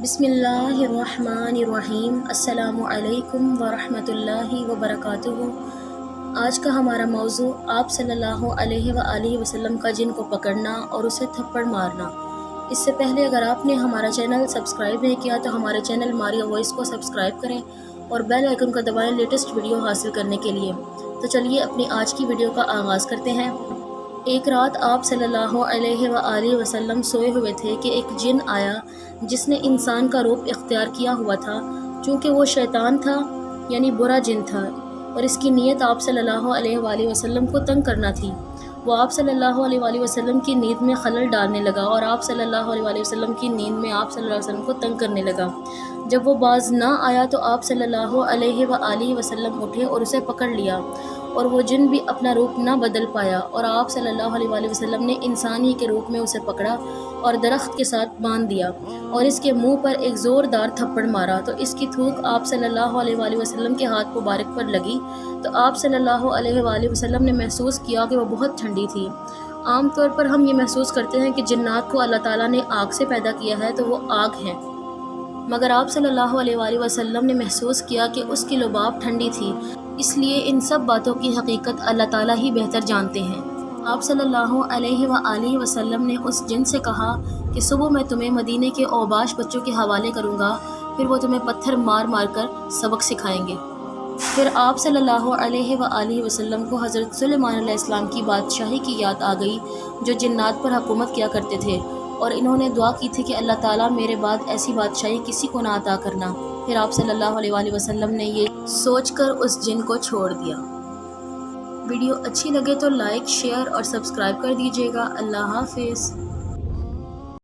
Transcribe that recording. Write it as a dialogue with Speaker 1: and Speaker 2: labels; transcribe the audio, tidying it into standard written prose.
Speaker 1: بسم اللہ الرحمن الرحیم۔ السلام علیکم ورحمۃ اللہ وبرکاتہ۔ آج کا ہمارا موضوع آپ صلی اللہ علیہ وآلہ وسلم کا جن کو پکڑنا اور اسے تھپڑ مارنا۔ اس سے پہلے اگر آپ نے ہمارا چینل سبسکرائب نہیں کیا تو ہمارے چینل ماریا وائس کو سبسکرائب کریں اور بیل آئیکن کو دبائیں لیٹسٹ ویڈیو حاصل کرنے کے لیے۔ تو چلیے اپنی آج کی ویڈیو کا آغاز کرتے ہیں۔ ایک رات آپ صلی اللہ علیہ وآلہ وسلم سوئے ہوئے تھے کہ ایک جن آیا جس نے انسان کا روپ اختیار کیا ہوا تھا، چونکہ وہ شیطان تھا یعنی برا جن تھا، اور اس کی نیت آپ صلی اللہ علیہ وآلہ وسلم کو تنگ کرنا تھی۔ وہ آپ صلی اللہ علیہ وآلہ وسلم کی نیند میں خلل ڈالنے لگا اور آپ صلی اللہ علیہ وآلہ وسلم کی نیند میں آپ صلی اللہ علیہ وسلم کو تنگ کرنے لگا۔ جب وہ باز نہ آیا تو آپ صلی اللہ علیہ وآلہ وسلم اٹھے اور اسے پکڑ لیا، اور وہ جن بھی اپنا روپ نہ بدل پایا، اور آپ صلی اللہ علیہ وآلہ وسلم نے انسانی کے روپ میں اسے پکڑا اور درخت کے ساتھ باندھ دیا اور اس کے منہ پر ایک زوردار تھپڑ مارا تو اس کی تھوک آپ صلی اللہ علیہ وآلہ وسلم کے ہاتھ مبارک پر لگی تو آپ صلی اللہ علیہ وآلہ وسلم نے محسوس کیا کہ وہ بہت ٹھنڈی تھی۔ عام طور پر ہم یہ محسوس کرتے ہیں کہ جنات کو اللہ تعالیٰ نے آگ سے پیدا کیا ہے تو وہ آگ ہیں، مگر آپ صلی اللہ علیہ وآلہ وسلم نے محسوس کیا کہ اس کی لباب ٹھنڈی تھی، اس لیے ان سب باتوں کی حقیقت اللہ تعالیٰ ہی بہتر جانتے ہیں۔ آپ صلی اللہ علیہ وآلہ وسلم نے اس جن سے کہا کہ صبح میں تمہیں مدینے کے اوباش بچوں کے حوالے کروں گا، پھر وہ تمہیں پتھر مار مار کر سبق سکھائیں گے۔ پھر آپ صلی اللہ علیہ وآلہ وسلم کو حضرت سلیمان علیہ السلام کی بادشاہی کی یاد آ گئی جو جنات پر حکومت کیا کرتے تھے، اور انہوں نے دعا کی تھی کہ اللہ تعالیٰ میرے بعد ایسی بادشاہی کسی کو نہ عطا کرنا۔ پھر آپ صلی اللہ علیہ وآلہ وسلم نے یہ سوچ کر اس جن کو چھوڑ دیا۔ ویڈیو اچھی لگے تو لائک، شیئر اور سبسکرائب کر دیجیے گا۔ اللہ حافظ۔